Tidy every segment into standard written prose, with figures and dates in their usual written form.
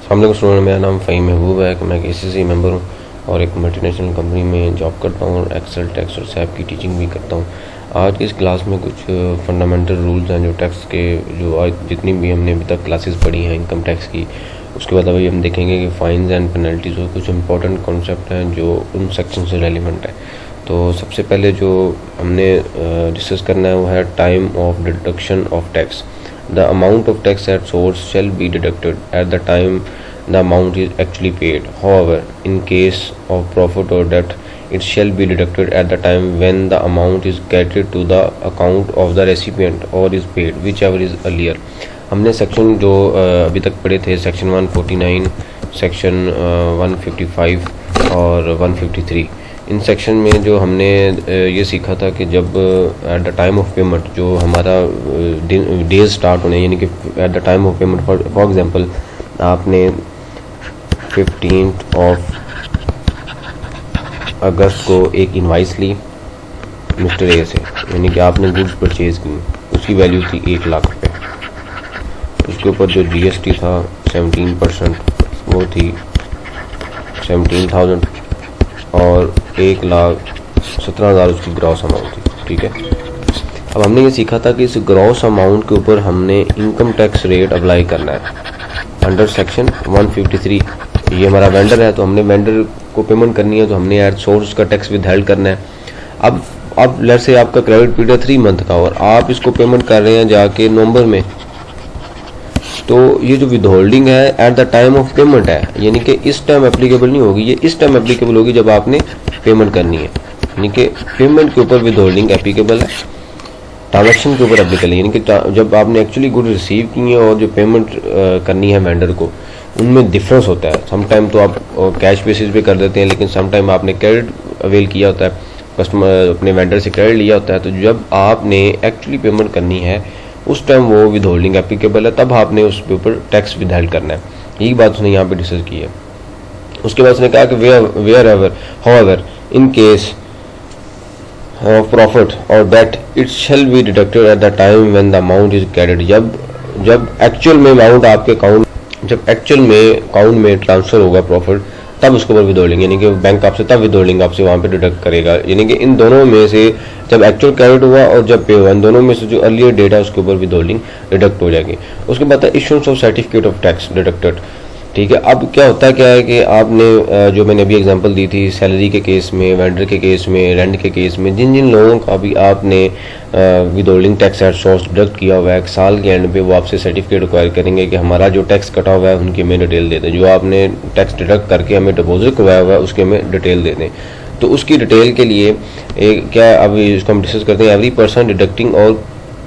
सामने को स्टूडेंट, मेरा नाम फ़हीम महबूब है कि मैं KCC मेंबर हूँ और एक मल्टीनेशनल कंपनी में जॉब करता हूँ और एक्सेल, टैक्स और सैप की टीचिंग भी करता हूँ। आज की इस क्लास में कुछ फंडामेंटल रूल्स हैं जो टैक्स के, जो आज जितनी भी हमने अभी तक क्लासेस पढ़ी हैं इनकम टैक्स की, उसके बाद अभी हम देखेंगे कि फ़ाइन्स एंड पेनल्टीज़ और कुछ इंपॉर्टेंट कॉन्सेप्ट हैं जो उन सेक्शन से रेलिवेंट है। तो सबसे पहले जो हमने डिस्कस करना है वो है time of deduction of tax. The amount of tax at source shall be deducted at the time the amount is actually paid. However, in case of profit or debt, it shall be deducted at the time when the amount is credited to the account of the recipient or is paid, whichever is earlier. हमने section जो अभी तक पढ़े थे, section 149, section 155 और 153, in section में जो हमने ये सीखा था कि जब eight the time of payment जो हमारा डेज स्टार्ट होने, यानी कि eight the time of payment, for example आपने 15 अगस्त को एक इनवाइस ली मिस्टर ए से, यानी कि आपने गुड्स परचेज़ की, उसकी वैल्यू थी 1 लाख रुपये। उसके ऊपर जो GST था 17%, वो थी 17,000 और 1,17,000 उसकी ग्रॉस अमाउंट थी। ठीक है, अब हमने ये सीखा था कि इस ग्रॉस अमाउंट के ऊपर हमने इनकम टैक्स रेट अप्लाई करना है अंडर सेक्शन 153। ये हमारा वेंडर है तो हमने वेंडर को पेमेंट करनी है, तो हमने एट सोर्स का टैक्स विदहेल्ड करना है। अब लेट से आपका क्रेडिट पीरियड 3 मंथ का और आप इसको पेमेंट कर रहे हैं जाके नवंबर में, तो ये जो विदहोल्डिंग है eight the time of payment है, यानी कि इस टाइम एप्लीकेबल नहीं होगी, ये इस टाइम एप्लीकेबल होगी जब आपने पेमेंट करनी है, यानी कि पेमेंट के ऊपर विदहोल्डिंग एप्लीकेबल है, ट्रांजैक्शन के ऊपर एप्लीकेबल है, यानी कि जब आपने एक्चुअली गुड रिसीव की है और जो पेमेंट करनी है वेंडर को, उनमें डिफरेंस होता है। समटाइम तो आप कैश बेसिस पे कर देते हैं, लेकिन समटाइम आपने क्रेडिट अवेल किया होता है, कस्टमर अपने वेंडर से क्रेडिट लिया होता है, तो जब आपने एक्चुअली पेमेंट करनी है उस टाइम वो विदहोल्डिंग एप्लीकेबल है, तब आपने उस पे ऊपर टैक्स विदहेल्ड करना है। यही बात उसने यहाँ पे डिस्कस की है। उसके बाद उसने कहा कि wherever however in case of profit और debt it shall be deducted at the time when the amount is credit. जब एक्चुअल में अमाउंट आपके अकाउंट में ट्रांसफर होगा प्रॉफिट, तब उसके ऊपर विदहोल्डिंग, यानी कि बैंक आपसे तब विदहोल्डिंग आपसे वहाँ पे डिडक्ट करेगा, यानी कि इन दोनों में से जब एक्चुअल क्रेडिट हुआ और जब पे हुआ, इन दोनों में से जो अर्लियर डेट है उसके ऊपर विदहोल्डिंग डिडक्ट हो जाएगी। उसके बाद issuance of certificate of tax deducted. ठीक है, अब क्या है कि आपने जो मैंने अभी एग्जांपल दी थी सैलरी के केस में, वेंडर के केस में, रेंट के केस में, जिन लोगों का भी आपने withholding tax at source deduct किया हुआ है, एक साल के एंड पे वो आपसे सर्टिफिकेट रिक्वायर करेंगे कि हमारा जो टैक्स कटा हुआ है उनकी हमें डिटेल दे दें, जो आपने टैक्स डिडक्ट करके हमें डिपॉजिट करवाया हुआ है उसके हमें डिटेल दे दें। तो उसकी डिटेल के लिए क्या अब इसको हम डिस्कस करते हैं। Every person deducting or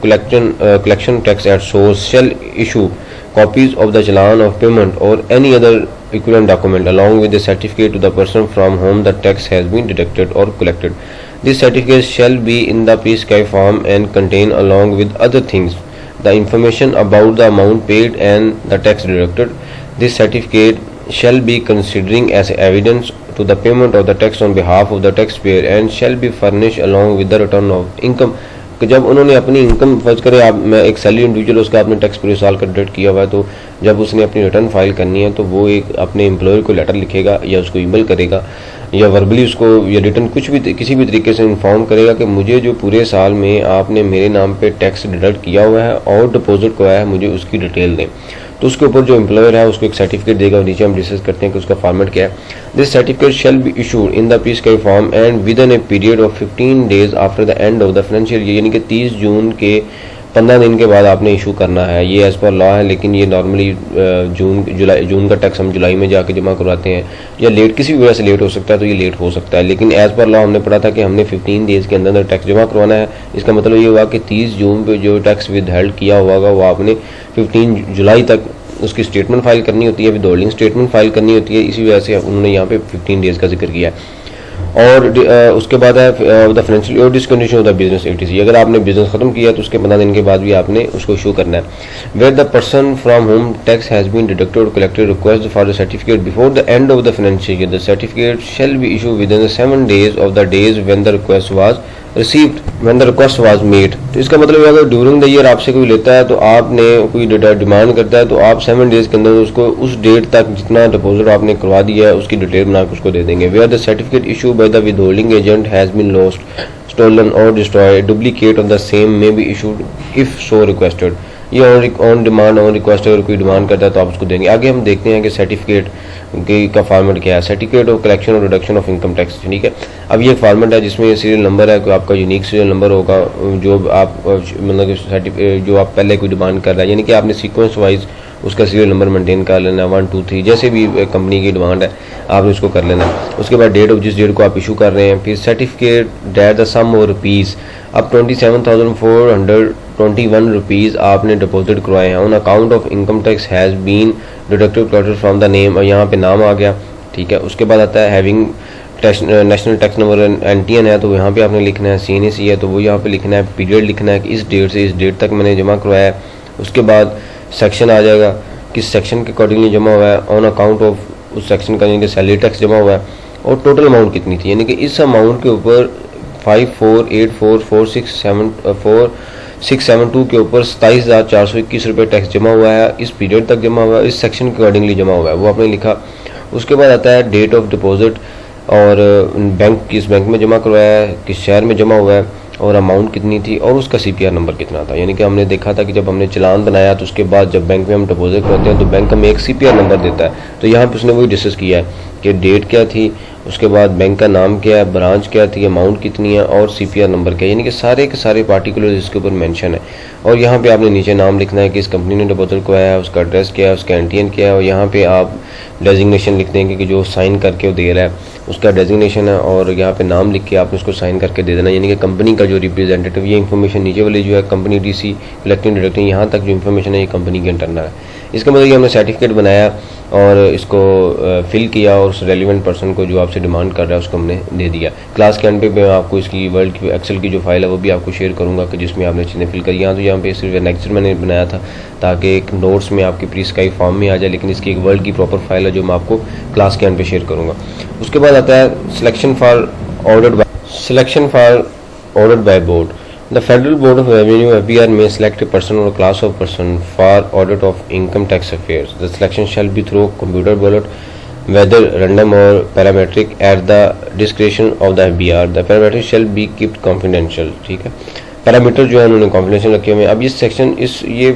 collection tax at source shall issue copies of the challan of payment or any other equivalent document along with the certificate to the person from whom the tax has been deducted or collected. This certificate shall be in the PSK form and contain along with other things the information about the amount paid and the tax deducted. This certificate shall be considering as evidence to the payment of the tax on behalf of the taxpayer and shall be furnished along with the return of income. कि जब उन्होंने अपनी income फर्ज करे, आप मैं एक salary individual उसका आपने टैक्स पूरे साल का डिडक्ट किया हुआ है, तो जब उसने अपनी रिटर्न फाइल करनी है तो वो एक अपने एम्प्लॉयर को लेटर लिखेगा या उसको ईमेल करेगा या वर्बली उसको या रिटर्न कुछ भी किसी भी तरीके से इन्फॉर्म करेगा कि मुझे जो पूरे साल में आपने मेरे नाम पे टैक्स डिडक्ट किया हुआ है और डिपॉजिट करवाया है, मुझे उसकी डिटेल दें। तो उसके ऊपर जो एम्प्लॉयर है उसको एक सर्टिफिकेट देगा, और नीचे हम डिस्कस करते हैं कि उसका फॉर्मेट क्या है। This certificate shall be issued in the PSK form and with in a period of 15 days after the end of the financial year, यानी कि 30 जून के 15 दिन के बाद आपने इशू करना है। ये एज़ पर लॉ है, लेकिन ये नॉर्मली जून का टैक्स हम जुलाई में जाके जमा करवाते हैं, या लेट किसी भी वजह से लेट हो सकता है, तो ये लेट हो सकता है, लेकिन एज़ पर लॉ हमने पढ़ा था कि हमने 15 डेज के अंदर टैक्स जमा करवाना है। इसका मतलब ये हुआ कि 30 जून पे जो टैक्स विदहेल्ड किया हुआ वो आपने 15 जुलाई तक उसकी स्टेटमेंट फाइल करनी होती है, विदहोल्डिंग स्टेटमेंट फाइल करनी होती है। इसी वजह से उन्होंने यहाँ पे 15 डेज का जिक्र किया है। और उसके बाद है द फाइनेंशियल और डिसकंटिन्यूशन ऑफ द बिजनेस etc। अगर आपने बिजनेस खत्म किया तो उसके 15 दिन के बाद भी आपने उसको इशू करना है। Where the person from home tax has been deducted और collected request for the certificate before the end of the financial year, the certificate shall be issue within 7 days of the days when the request was received when the request was made. तो इसका मतलब है अगर during the year आपसे कोई लेता है तो आपने कोई डेटा डिमांड करता है तो आप 7 डेज के अंदर उसको उस डेट तक जितना डिपॉजिट आपने करवा दिया है उसकी डिटेल बना के उसको दे देंगे। Where the certificate issue by the withholding agent has been lost, stolen और destroyed, duplicate of the same may be issued if so requested. ये ऑन डिमांड ऑन रिक्वेस्ट अगर कोई डिमांड करता है तो आप उसको देंगे। आगे हम देखते हैं कि सर्टिफिकेट का फॉर्मेट क्या है। सर्टिफिकेट ऑफ कलेक्शन और रिडक्शन ऑफ इनकम टैक्स, ठीक है। अब ये फॉर्मेट है जिसमें सीरियल नंबर है, कोई आपका यूनिक सीरियल नंबर होगा जो आप मतलब जो आप पहले कोई डिमांड कर रहा है, यानी कि आपने सीक्वेंस वाइज उसका सीरियल नंबर मेंटेन कर लेना है, 1 2 3 जैसे भी कंपनी की डिमांड है आपने उसको कर लेना है। उसके बाद डेट ऑफ जिस डेट को आप इशू कर रहे हैं, फिर सर्टिफिकेट डेट द सम और रुपीज़। अब 27,421 रुपीज़ आपने डिपॉजिट करवाए हैं on account of income tax has been deducted from the name, और यहाँ पे नाम आ गया, ठीक है। उसके बाद आता है having national tax number NTN है तो यहाँ पे आपने लिखना है, CNAC है तो वो यहाँ पे लिखना है, पीरियड लिखना है कि इस डेट से इस डेट तक मैंने जमा करवाया है। उसके बाद सेक्शन आ जाएगा, किस सेक्शन के अकॉर्डिंगली जमा हुआ है, ऑन अकाउंट ऑफ उस सेक्शन का यानी कि सैलरी टैक्स जमा हुआ है, और टोटल अमाउंट कितनी थी, यानी कि इस अमाउंट के ऊपर 54844672 के ऊपर 27,421 रुपये टैक्स जमा हुआ है, इस पीरियड तक जमा हुआ है, इस सेक्शन के अकॉर्डिंगली जमा हुआ है, वो आपने लिखा। उसके बाद आता है डेट ऑफ डिपॉजिट और बैंक किस बैंक में जमा करवाया है, किस शहर में जमा हुआ है, और अमाउंट कितनी थी, और उसका CPR नंबर कितना था। यानी कि हमने देखा था कि जब हमने चलान बनाया तो उसके बाद जब बैंक में हम डिपॉजिट करते हैं तो बैंक हमें एक CPR नंबर देता है। तो यहाँ पे उसने वही डिस्कस किया है कि डेट क्या थी, उसके बाद बैंक का नाम क्या है, ब्रांच क्या थी, अमाउंट कितनी है, और CPR नंबर क्या है, यानी कि सारे के सारे पार्टिकुलर इसके ऊपर मेंशन है। और यहाँ पे आपने नीचे नाम लिखना है कि इस कंपनी ने डिपॉजिट करवाया है, उसका एड्रेस क्या है, उसका NTN क्या है, और यहाँ पे आप डेजिग्नेशन लिख देंगे कि जो साइन करके वो दे रहा है उसका डेजिग्नेशन है, और यहाँ पे नाम लिख के आपने उसको साइन करके दे देना, यानी कि कंपनी का जो रिप्रेजेंटेटिव। ये इन्फॉर्मेशन नीचे वाली जो है कंपनी DC कलेक्टिंग डिडक्टिंग, यहाँ तक जो इन्फॉर्मेशन है ये कंपनी के इंटरनल है। इसका मतलब ये हमने सर्टिफिकेट बनाया और इसको फिल किया और उस रेलिवेंट पर्सन को जो आपसे डिमांड कर रहा है उसको हमने दे दिया। क्लास के एंड पे मैं आपको इसकी वर्ल्ड की एक्सेल की जो फाइल है वो भी आपको शेयर करूंगा कि जिसमें आपने चीज़ें फिल करी। यहाँ पे सिर्फ नेक्स्ट मैंने बनाया था ताकि एक नोट्स में आपकी प्री स्काई फॉर्म में आ जाए, लेकिन इसकी एक वर्ल्ड की प्रॉपर फाइल है जो मैं आपको क्लास के एंड पे शेयर करूँगा। उसके बाद आता है selection for ordered by board. The Federal Board of Revenue (FBR) may select a person or a class of person for audit of income tax affairs. The selection shall be through computer ballot, whether random or parametric, at the discretion of the FBR. The parameters shall be kept confidential. ठीक है, parameter जो है उन्होंने confidential रखे हुए हैं। अब इस सेक्शन ये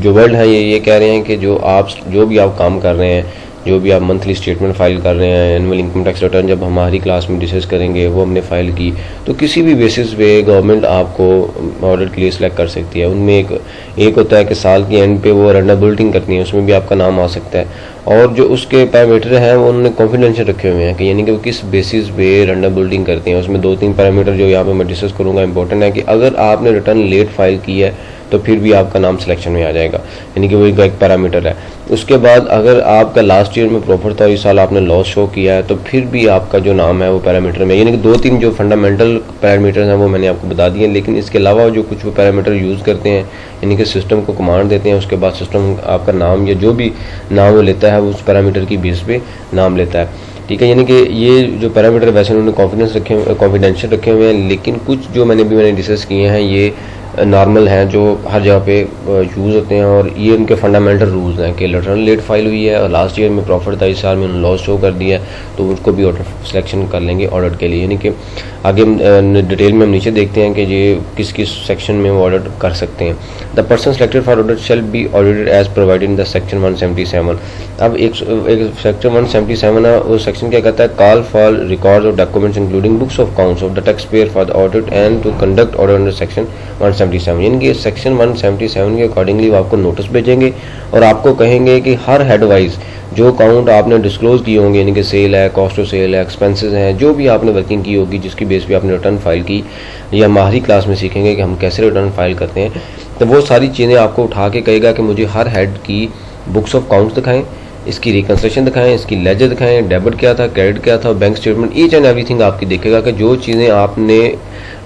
जो वर्ड है ये कह रहे हैं कि जो भी आप काम कर रहे हैं, जो भी आप मंथली स्टेटमेंट फाइल कर रहे हैं, एनुअल इनकम टैक्स रिटर्न जब हमारी क्लास में डिस्कस करेंगे वो हमने फाइल की, तो किसी भी बेसिस पे गवर्नमेंट आपको ऑडिट के लिए सिलेक्ट कर सकती है। उनमें एक होता है कि साल की एंड पे वो रैंडम बुलेटिन करनी है, उसमें भी आपका नाम आ सकता है, और जो उसके पैरामीटर हैं वो उन्होंने कॉन्फिडेंशियल रखे हुए हैं कि यानी कि वो किस बेसिस पे रैंडम बुलेटिन करते हैं। उसमें 2-3 पैरामीटर जो यहाँ पे मैं डिस्कस करूँगा इंपॉर्टेंट है कि अगर आपने रिटर्न लेट फाइल की है तो फिर भी आपका नाम सिलेक्शन में आ जाएगा, यानी कि वो एक पैरामीटर है। उसके बाद अगर आपका लास्ट ईयर में प्रॉफिट था और इस साल आपने लॉस शो किया है तो फिर भी आपका जो नाम है वो पैरामीटर में, यानी कि 2-3 जो फंडामेंटल पैरामीटर्स हैं वो मैंने आपको बता दिए, लेकिन इसके अलावा जो कुछ वो पैरामीटर यूज़ करते हैं, यानी कि सिस्टम को कमांड देते हैं, उसके बाद सिस्टम आपका नाम या जो भी नाम वो लेता है उस पैरामीटर की बेस पे नाम लेता है। ठीक है, यानी कि ये जो पैरामीटर वैसे उन्होंने कॉन्फिडेंशियल रखे हुए हैं, लेकिन कुछ जो मैंने डिस्कस किए हैं ये नॉर्मल हैं जो हर जगह पे यूज़ होते हैं, और ये उनके फंडामेंटल रूल्स हैं कि रिटर्न लेट फाइल हुई है और लास्ट ईयर में प्रॉफिट था, इस साल में उन्होंने लॉस शो कर दिया है, तो उसको भी ऑडिट सिलेक्शन कर लेंगे ऑडिट के लिए। यानी कि आगे डिटेल में हम नीचे देखते हैं कि ये किस किस सेक्शन में वो ऑडिट कर सकते हैं। The person selected for audit shall be audited as provided in the section 177। अब एक सेक्शन 177 है, वो सेक्शन क्या कहता है, call for records of documents including books of accounts of the tax payer for the audit and to conduct audit under section 177। यानी कि section 177 के अकॉर्डिंगली वो आपको नोटिस भेजेंगे और आपको कहेंगे कि हर हेड वाइज जो अकाउंट आपने डिस्क्लोज किए होंगे, यानी कि सेल है, कॉस्ट ऑफ सेल है, एक्सपेंसेस हैं, जो भी आपने वर्किंग की होगी जिसकी बेस पे आपने रिटर्न फाइल की, या हमारी क्लास में सीखेंगे कि हम कैसे रिटर्न फाइल करते हैं, तो वो सारी चीज़ें आपको उठा के कहेगा कि मुझे हर हेड की बुक्स ऑफ अकाउंट्स दिखाएं, इसकी रिकन्स्ट्रक्शन दिखाएं, इसकी लेजर दिखाएं, डेबिट क्या था, क्रेडिट क्या था, bank statement, each and everything आपकी देखेगा कि जो चीज़ें आपने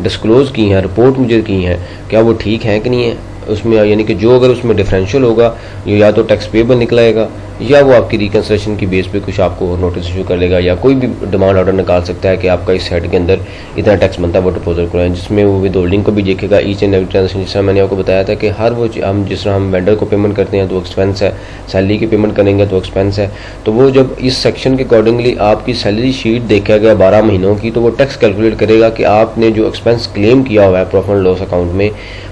डिस्क्लोज की हैं, रिपोर्ट मुझे की हैं, क्या वो ठीक है कि नहीं है उसमें, यानी कि जो अगर उसमें डिफरेंशियल होगा या तो टैक्स पेबल निकलाएगा या वो आपकी रिकंसिलेशन की बेस पे कुछ आपको नोटिस इशू कर लेगा, या कोई भी डिमांड ऑर्डर निकाल सकता है कि आपका इस हेड के अंदर इतना टैक्स बनता है वो डिपोजल कराएं, जिसमें वो विद होल्डिंग को भी देखेगा ईच एंड एवरी ट्रांजेक्शन। जिस तरह मैंने आपको बताया था कि हर वो हम जिस तरह हम वेंडर को पेमेंट करते हैं तो एक्सपेंस है, सैलरी की पेमेंट करेंगे तो एक्सपेंस है, तो वो जब इस सेक्शन के अकॉर्डिंगली आपकी सैलरी शीट देखा गया 12 महीनों की, तो वो टैक्स कैलकुलेट करेगा कि आपने जो एक्सपेंस क्लेम किया हुआ है प्रॉफिट एंड लॉस अकाउंट में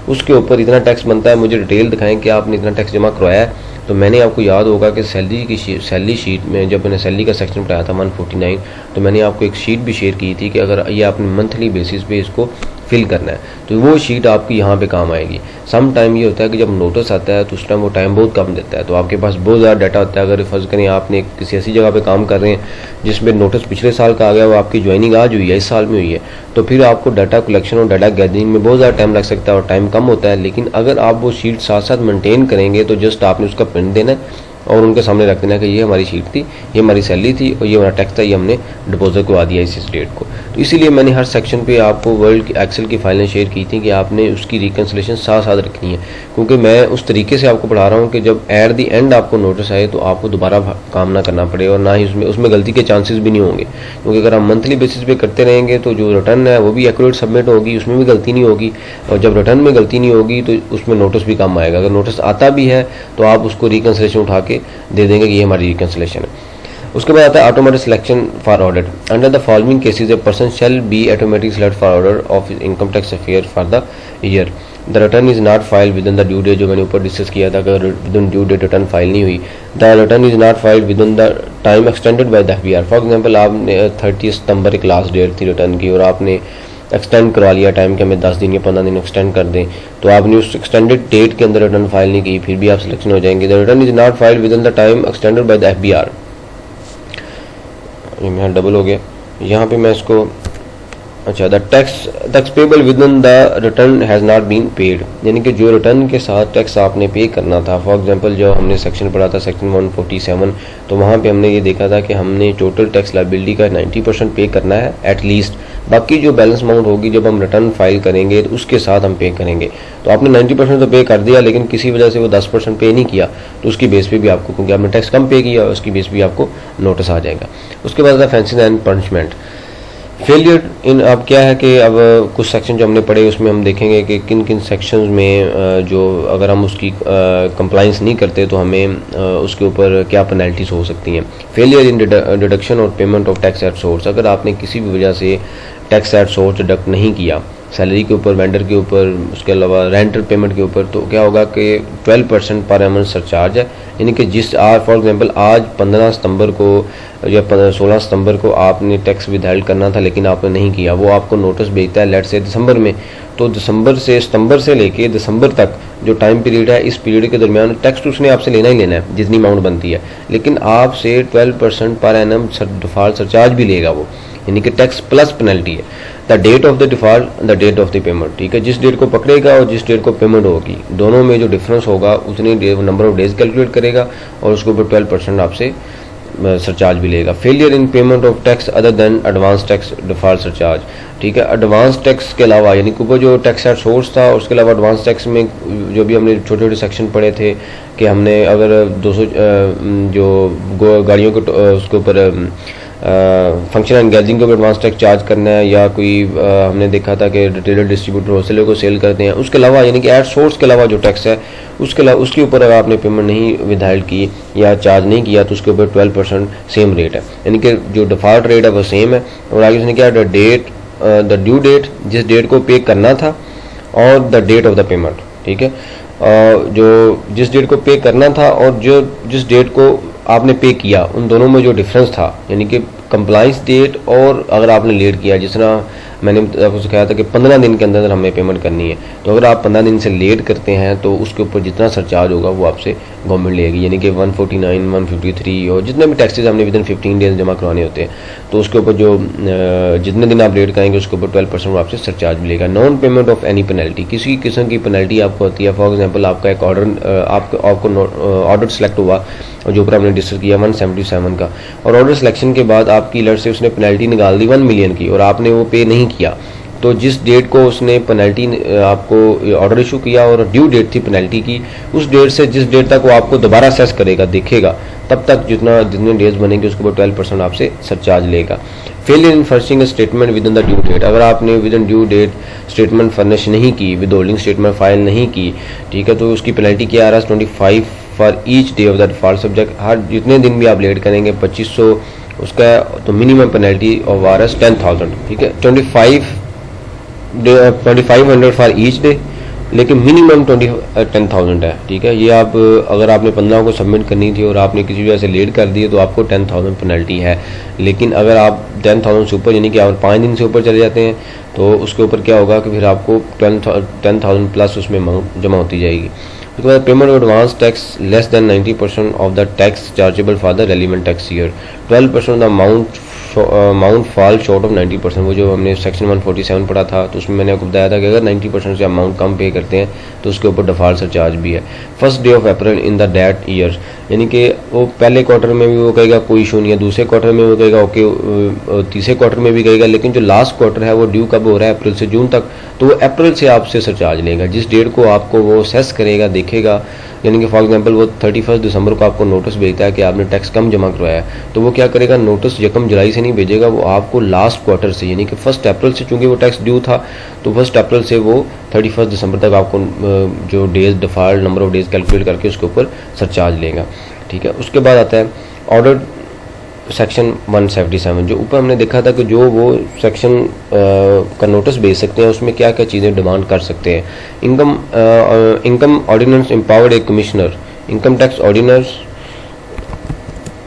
उसके ऊपर इतना टैक्स बनता है, मुझे डिटेल दिखाएं कि आपने इतना टैक्स जमा करवाया है। तो मैंने आपको याद होगा कि सैलरी शीट में जब मैंने सैलरी का सेक्शन पढ़ाया था 149, तो मैंने आपको एक शीट भी शेयर की थी कि अगर ये आपने मंथली बेसिस पे इसको फिल करना है तो वो शीट आपकी यहाँ पे काम आएगी। सम टाइम ये होता है कि जब नोटिस आता है तो उस टाइम वो टाइम बहुत कम देता है, तो आपके पास बहुत ज़्यादा डाटा होता है। अगर फर्ज करें आपने किसी ऐसी जगह पे काम कर रहे हैं जिसमें नोटिस पिछले साल का आ गया, वो आपकी ज्वाइनिंग आज हुई है, इस साल में हुई है, तो फिर आपको डाटा कलेक्शन और डाटा गैदरिंग में बहुत ज़्यादा टाइम लग सकता है और टाइम कम होता है। लेकिन अगर आप वो शीट साथ साथ मेंटेन करेंगे तो जस्ट आपने उसका प्रिंट देना है और उनके सामने रख देना कि ये हमारी शीट थी, ये हमारी सैलरी थी और ये हमारा टैक्स था, ये हमने डिपोजिट करवा दिया इस डेट को। तो इसीलिए मैंने हर सेक्शन पे आपको वर्ल्ड की एक्सेल की फाइलें शेयर की थी कि आपने उसकी रिकंसिलेशन साथ साथ रखनी है, क्योंकि मैं उस तरीके से आपको पढ़ा रहा हूँ कि जब एट द एंड आपको नोटिस आए तो आपको दोबारा काम ना करना पड़े और ना ही उसमें गलती के चांसेस भी नहीं होंगे। क्योंकि अगर हम मंथली बेसिस पे करते रहेंगे तो जो रिटर्न है वो भी एक्यूरेट सबमिट होगी, उसमें भी गलती नहीं होगी, और जब रिटर्न में गलती नहीं होगी तो उसमें नोटिस भी कम आएगा। अगर नोटिस आता भी है तो आप उसको रिकंसिलेशन उठा के दे देंगे कि ये हमारी रिकंसिलेशन है। उसके बाद आता है automatic selection for audit. Under the following cases a person shall be automatic select for order of income tax affair for the year. The return is not filed within the due date, जो मैंने ऊपर discuss किया था, अगर within due date return file नहीं हुई। The return is not filed within the time extended by the FBR. For example आपने 30 सितंबर एक लास्ट डेट थी रिटर्न की और आपने एक्सटेंड करवा लिया टाइम के, हमें 10 दिन या 15 दिन एक्सटेंड कर दें, तो आपने उस एक्सटेंडेड डेट के अंदर रिटर्न फाइल नहीं की, फिर भी आप सिलेक्शन हो जाएंगे। The return is not filed within the time extended by the FBR. ये मेरा डबल हो गया यहाँ पे, मैं इसको अच्छा the tax payable within the return has not been paid, यानी कि जो रिटर्न के साथ टैक्स आपने पे करना था। फॉर एग्जांपल जो हमने सेक्शन पढ़ा था सेक्शन 147, तो वहाँ पे हमने ये देखा था कि हमने टोटल टैक्स लायबिलिटी का 90% पे करना है एटलीस्ट, बाकी जो बैलेंस अमाउंट होगी जब हम रिटर्न फाइल करेंगे तो उसके साथ हम पे करेंगे। तो आपने 90% तो पे कर दिया, लेकिन किसी वजह से वो 10% पे नहीं किया तो उसकी बेस पे भी आपको, क्योंकि आपने टैक्स कम पे किया, उसकी बेस पे भी आपको नोटिस आ जाएगा। उसके बाद offences and punishment. Failure in अब क्या है कि अब कुछ सेक्शन जो हमने पढ़े उसमें हम देखेंगे कि किन किन सेक्शंस में जो अगर हम उसकी कंप्लाइंस नहीं करते तो हमें उसके ऊपर क्या पेनल्टीज हो सकती हैं। फेलियर इन डिडक्शन और payment of tax at source. अगर आपने किसी भी वजह से टैक्स एट सोर्स डिडक्ट नहीं किया सैलरी के ऊपर, वेंडर के ऊपर, उसके अलावा रेंटल पेमेंट के ऊपर, तो क्या होगा कि 12% पर एमन सरचार्ज है। यानी कि जिस आज फॉर एग्जांपल आज 15 सितंबर को या 16 सितंबर को आपने टैक्स विदहेल्ड करना था लेकिन आपने नहीं किया, वो आपको नोटिस भेजता है लेट से दिसंबर में, तो सितंबर से लेके दिसंबर तक जो टाइम पीरियड है, इस पीरियड के दरमियान टैक्स तो उसने आपसे लेना ही लेना है जितनी अमाउंट बनती है, लेकिन आपसे 12% पर एनम डिफॉल्ट सरचार्ज भी लेगा वो, यानी कि टैक्स प्लस पेनल्टी है। The date of the default, the date of the payment, ठीक है, जिस डेट को पकड़ेगा और जिस डेट को पेमेंट होगी दोनों में जो डिफरेंस होगा उतनी नंबर ऑफ डेज कैलकुलेट करेगा और उसके ऊपर 12% आपसे सरचार्ज भी लेगा। Failure in payment of tax other than advance tax default surcharge, ठीक है, एडवांस टैक्स के अलावा, यानी कि ऊपर जो टैक्स एट सोर्स था उसके अलावा एडवांस टैक्स में जो भी हमने छोटे छोटे सेक्शन पढ़े थे कि हमने अगर 200 जो गाड़ियों के उसके ऊपर फंक्शन एंड गैदरिंग के ऊपर एडवांस टैक्स चार्ज करना है, या कोई हमने देखा था कि रिटेलर डिस्ट्रीब्यूटर होलसेलर को सेल करते हैं, उसके अलावा यानी कि एट सोर्स के अलावा जो टैक्स है उसके ऊपर अगर आपने पेमेंट नहीं विदहेल्ड की या चार्ज नहीं किया तो उसके ऊपर 12% सेम रेट है, यानी कि जो डिफॉल्ट रेट है वो सेम है। और आगे उसने क्या द ड्यू डेट, जिस डेट को पे करना था, और the date of the payment, ठीक है, जो जिस डेट को पे करना था और जिस डेट को आपने पे किया उन दोनों में जो डिफरेंस था, यानी कि कंप्लाइंस डेट और अगर आपने लेट किया, जिस तरह मैंने आपको सिखाया था कि 15 दिन के अंदर हमें पेमेंट करनी है, तो अगर आप 15 दिन से लेट करते हैं तो उसके ऊपर जितना सरचार्ज होगा वो आपसे गवर्नमेंट लेगी, यानी कि 149, 153 और जितने भी टैक्सेस हमने विद इन 15 डेज जमा करवाने होते हैं, तो उसके ऊपर जो जितने दिन आप लेट करेंगे उसके ऊपर 12% आपसे सरचार्ज मिलेगा। Non payment of any penalty, किसी किस्म की पेनल्टी आपको होती है। फॉर एग्जाम्पल आपका एक आपको ऑर्डर सेलेक्ट हुआ जो ऊपर हमने डिस्कस किया 177 का, और ऑर्डर सिलेक्शन के बाद आपकी अलर्ट से उसने पेनल्टी निकाल दी 1 मिलियन की और आपने वो पे नहीं किया, तो जिस डेट को उसने पेनल्टी आपको ऑर्डर इशू किया और ड्यू डेट थी पेनल्टी की, उस डेट से जिस डेट तक वो आपको दोबारा असेस करेगा, देखेगा, तब तक जितने डेज बनेंगे उसके ऊपर 12% आपसे सरचार्ज लेगा। Failure in furnishing statement within the due date, अगर आपने within due date statement furnish नहीं की, विद होल्डिंग स्टेटमेंट फाइल नहीं की, ठीक है, तो उसकी पेनल्टी क्या आ रहा है 25 for each day of the default subject. हर जितने दिन भी आप लेट करेंगे 2500 उसका, तो minimum penalty of R S 10,000, ठीक है, 2500 फॉर ईच डे, लेकिन मिनिमम 10,000 है, ठीक है। ये आप अगर आपने 15 को सबमिट करनी थी और आपने किसी वजह से लेट कर दिए तो आपको 10,000 पेनल्टी है। लेकिन अगर आप 10,000 से ऊपर यानी कि आप 5 दिन से ऊपर चले जाते हैं तो उसके ऊपर क्या होगा कि फिर आपको 10,000 प्लस उसमें अमाउंट जमा होती जाएगी। उसके बाद payment of advance tax less than 90% of the tax chargeable for the relevant tax year, 12% the amount fall short of 90%। वो जो हमने सेक्शन 147 पढ़ा था तो उसमें मैंने आपको बताया था कि अगर 90% से अमाउंट कम पे करते हैं तो उसके ऊपर डिफॉल्ट सरचार्ज भी है। First day of April in the that year, यानी कि वो पहले क्वार्टर में भी वो कहेगा कोई इशू नहीं है, दूसरे क्वार्टर में वो कहेगा ओके, तीसरे क्वार्टर में भी कहेगा, लेकिन जो लास्ट क्वार्टर है वो ड्यू कब हो रहा है, अप्रैल से जून तक, तो वो अप्रैल से आपसे सरचार्ज लेगा। जिस डेट को आपको वो सेस करेगा, देखेगा, यानी कि फॉर एग्जांपल वो 31 दिसंबर को आपको नोटिस भेजता है कि आपने टैक्स कम जमा करवाया है, तो वो क्या करेगा, नोटिस 1 जुलाई से नहीं भेजेगा, वो आपको लास्ट क्वार्टर से यानी कि 1 अप्रैल से, चूंकि वो टैक्स ड्यू था तो 1 अप्रैल से वो 31 दिसंबर तक आपको जो days default number of days calculate करके उसके ऊपर सरचार्ज लेगा, ठीक है। उसके बाद आता है ऑर्डर सेक्शन 177, जो ऊपर हमने देखा था कि जो वो सेक्शन का नोटिस भेज सकते हैं उसमें क्या क्या चीज़ें डिमांड कर सकते हैं। Income ordinance empowered a commissioner, income tax ordinance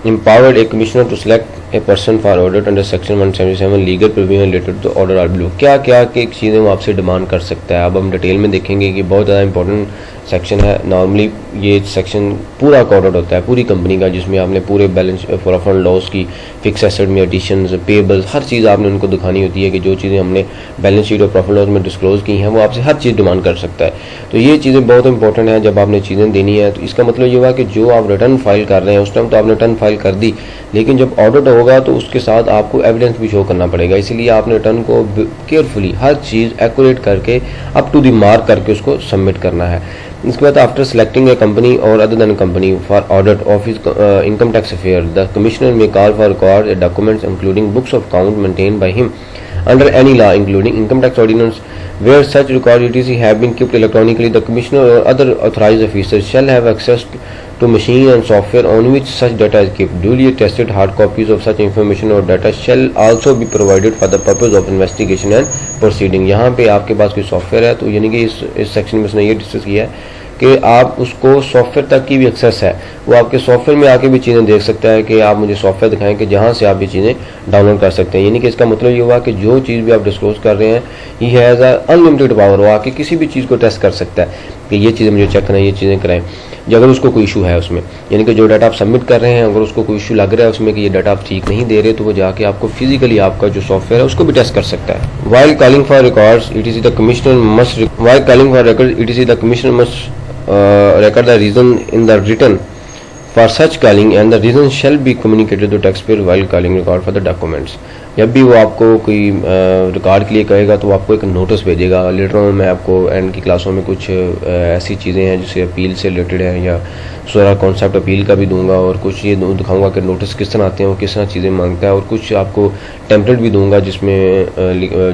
empowered a commissioner to select a person for audit under section 177 legal provision related to order are below। क्या क्या की चीज़ें वो आपसे डिमांड कर सकता है, अब हम डिटेल में देखेंगे कि बहुत ज़्यादा इंपॉर्टेंट सेक्शन है। नॉर्मली ये सेक्शन पूरा ऑडिट होता है पूरी कंपनी का, जिसमें आपने पूरे बैलेंस प्रॉफिट एंड लॉस की, फिक्स एसेट में एडिशंस, पेबल्स, हर चीज़ आपने उनको दिखानी होती है कि जो चीज़ें हमने बैलेंस शीट और प्रॉफिट लॉस में डिस्क्लोज की हैं वो आपसे हर चीज़ डिमांड कर सकता है। तो ये चीज़ें बहुत इंपॉर्टेंट हैं जब आपने चीज़ें देनी है। तो इसका मतलब ये हुआ कि जो आप रिटर्न फाइल कर रहे हैं उस टाइम तो आपने रिटर्न फाइल कर दी, लेकिन जब ऑडिट होगा तो उसके साथ आपको एविडेंस भी शो करना पड़ेगा, इसलिए आपने रिटर्न को केयरफुली हर चीज़ एक्यूरेट करके अप टू द मार्क करके उसको सबमिट करना है। इसके बाद आफ्टर सेलेक्टिंग ए कंपनी और other than company for audit of income tax affair, the commissioner may call for record documents including books of account maintained by him under any law including income tax ordinance where such record etc have been kept electronically. The commissioner or other authorized officers shall have access to machine and software on which such data is kept. Duly attested hard copies of such information or data shall also be provided for the purpose of investigation and proceeding। यहाँ पे आपके पास कोई software है तो यानी कि इस section में उसने ये डिस्कस किया है कि आप उसको सॉफ्टवेयर तक की भी एक्सेस है, वो आपके सॉफ्टवेयर में आके भी चीज़ें देख सकता है कि आप मुझे सॉफ्टवेयर दिखाएं कि जहाँ से आप ये चीज़ें डाउनलोड कर सकते हैं। यानी कि इसका मतलब ये हुआ कि जो चीज़ भी आप डिस्क्लोज कर रहे हैं ही हैज़ अनलिमिटेड पावर, वो आके किसी भी चीज़ को टेस्ट कर सकता है कि ये चीज़ें मुझे चेक कराएं, ये चीज़ें कराएं, अगर उसको कोई इशू है उसमें। यानी कि जो डाटा आप सबमिट कर रहे हैं अगर उसको कोई इशू लग रहा है उसमें कि ये डाटा आप ठीक नहीं दे रहे तो वो जाके आपको फिजिकली आपका जो सॉफ्टवेयर है उसको भी टेस्ट कर सकता है। While calling for records it is the commissioner must record the reason in the written for such calling and the reason shall be communicated to taxpayer while calling record for the documents। जब भी वो आपको कोई record के लिए कहेगा तो वो आपको एक नोटिस भेजेगा। लेटर ऑन मैं आपको एंड की क्लासों में कुछ ऐसी चीज़ें हैं जैसे अपील से रिलेटेड है या सारा कॉन्सेप्ट अपील का भी दूंगा और कुछ ये दिखाऊंगा कि नोटिस किस तरह आते हैं, वो किस तरह चीज़ें मांगता है और कुछ आपको टेम्पलेट भी दूंगा जिसमें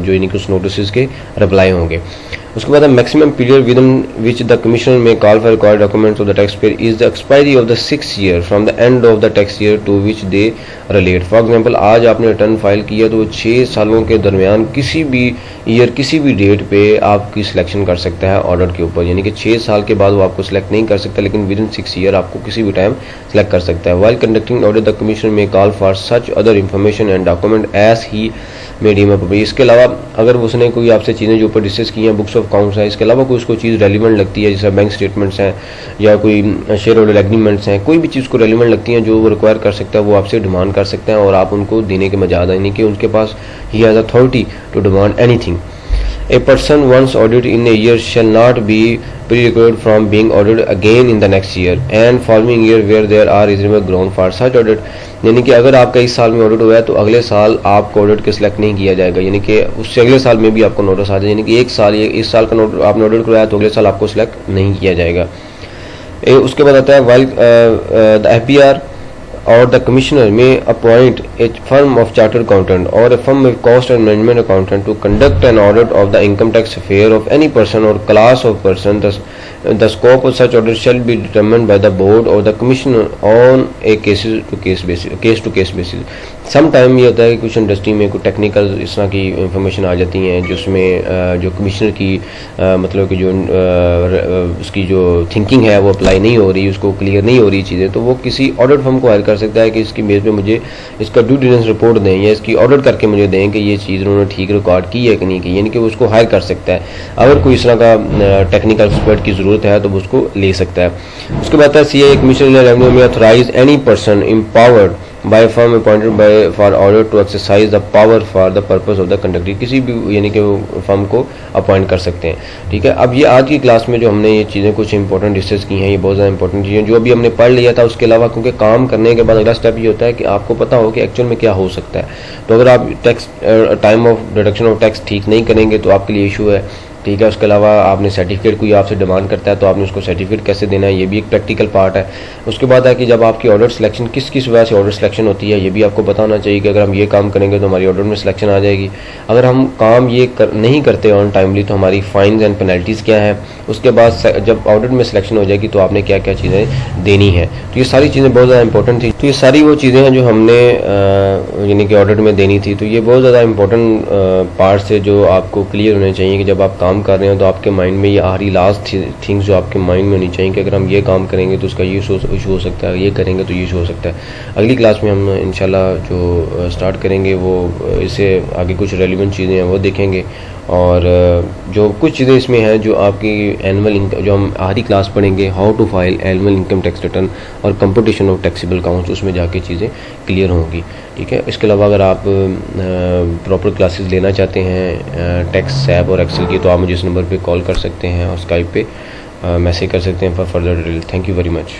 जो यानी कुछ नोटिस के रिप्लाई होंगे। उसके बाद maximum period within which the commissioner may call for required documents of the tax payer is the expiry of the 6th year from the end of the tax year to which they relate. For example आज आपने return file किया तो 6 सालों के दरमियान किसी भी year किसी भी डेट पे आपकी सिलेक्शन कर सकता है ऑर्डर के ऊपर, यानी कि 6 साल के बाद वो आपको सिलेक्ट नहीं कर सकता लेकिन विद इन 6 ईयर आपको किसी भी टाइम सिलेक्ट कर सकता है। While conducting order the commissioner may call for such other information and document as he made him appropriate. इसके अलावा अगर उसने कोई आपसे चीज़ें जो ऊपर डिस्कस की हैं, बुक्स ऑफ अकाउंट्स हैं, इसके अलावा कोई उसको चीज़ रेलिवेंट लगती है जैसे बैंक स्टेटमेंट्स हैं या कोई शेयर होल्डर एग्रीमेंट्स हैं, कोई भी चीज़ को रेलिवेंट लगती हैं जो वो रिक्वायर कर सकता है वो आपसे डिमांड कर सकते हैं और आप उनको देने के मजाद यानी कि उनके पास he has authority to demand anything. A person once audited in a year shall not be pre-required from being audited again in the next year and following year where there are reasonable ground for such audit। यानी कि अगर आपका इस साल में audit हुआ है तो अगले साल आपको ऑडिट के सिलेक्ट नहीं किया जाएगा, यानी कि उससे अगले साल में भी आपको नोटिस आ जाए, यानी कि इस साल का आपने ऑडिट करवाया तो अगले साल आपको सिलेक्ट नहीं किया जाएगा। उसके बाद आता है while the FPR or the commissioner may appoint a firm of chartered accountant or a firm of cost and management accountant to conduct an audit of the income tax affair of any person or class of person. The scope of such audit shall be determined by the board or the commissioner on a case to case basis. Sometime ये होता है कि कुछ industry में कुछ technical इस तरह की इंफॉर्मेशन आ जाती हैं जिसमें जो कमिश्नर की मतलब कि जो उसकी जो थिंकिंग है वो अप्लाई नहीं हो रही, उसको क्लियर नहीं हो रही चीज़ें, तो वो किसी ऑडिट फर्म को हायर कर सकता है कि इसकी बेस पे मुझे इसका ड्यू डिलिजेंस रिपोर्ट दें या इसकी ऑडिट करके मुझे दें कि ये चीज़ उन्होंने ठीक रिकॉर्ड की है कि नहीं की, यानी कि उसको हायर कर सकता है। अगर कोई इस तरह का टेक्निकल एक्सपर्ट की ज़रूरत है तो उसको ले सकता है। उसके बाद है CA कमिश्नर रेवेन्यू में authorise any person empowered by a firm appointed by for audit to exercise the power for the purpose of the conduct, किसी भी यानी कि फर्म को अपॉइंट कर सकते हैं। ठीक है, अब ये आज की क्लास में जो हमने ये चीज़ें कुछ इंपॉर्टेंट डिस्कस की हैं, ये बहुत ज़्यादा इंपॉर्टेंट चीज़ें जो अभी हमने पढ़ लिया था, उसके अलावा क्योंकि काम करने के बाद अगला स्टेप ये होता है कि आपको पता हो कि एक्चुअल में क्या हो सकता है। तो अगर आप tax time of deduction of tax ठीक नहीं करेंगे तो आपके लिए इशू है। ठीक है, उसके अलावा आपने सर्टिफिकेट कोई आपसे डिमांड करता है तो आपने उसको सर्टिफिकेट कैसे देना है, ये भी एक प्रैक्टिकल पार्ट है। उसके बाद है कि जब आपकी ऑडिट सिलेक्शन किस वजह से ऑडिट सिलेक्शन होती है, ये भी आपको पता होना चाहिए कि अगर हम ये काम करेंगे तो हमारी ऑडिट में सिलेक्शन आ जाएगी। अगर हम काम ये नहीं करते ऑन टाइमली तो हमारी फाइन्स एंड पेनल्टीज़ क्या है। उसके बाद जब ऑडिट में सिलेक्शन हो जाएगी तो आपने क्या क्या चीज़ें देनी है। तो ये सारी चीज़ें बहुत ज़्यादा इंपॉर्टेंट थी। तो ये सारी वो चीज़ें हैं जो हमने यानी कि ऑडिट में देनी थी। तो ये बहुत ज़्यादा इंपॉर्टेंट पार्ट्स है जो आपको क्लियर होने चाहिए कि जब आप काम कर रहे हो तो आपके माइंड में ये आखिरी लास्ट थिंग्स जो आपके माइंड में होनी चाहिए कि अगर हम ये काम करेंगे तो उसका ये इशू हो सकता है, ये करेंगे तो ये इशू हो सकता है। अगली क्लास में हम इंशाल्लाह जो स्टार्ट करेंगे वो इससे आगे कुछ रेलिवेंट चीज़ें हैं वो देखेंगे, और जो कुछ चीज़ें इसमें हैं जो आपकी एनुअल इनकम जो हम आखिरी क्लास पढ़ेंगे, how to file annual income tax return और कंपटीशन ऑफ टैक्सेबल अकाउंट्स, उसमें जाके चीज़ें क्लियर होंगी। ठीक है, इसके अलावा अगर आप प्रॉपर क्लासेस लेना चाहते हैं टैक्स ऐप और एक्सेल की तो आप मुझे इस नंबर पे कॉल कर सकते हैं और स्काइप पे मैसेज कर सकते हैं for further detail. Thank you very much.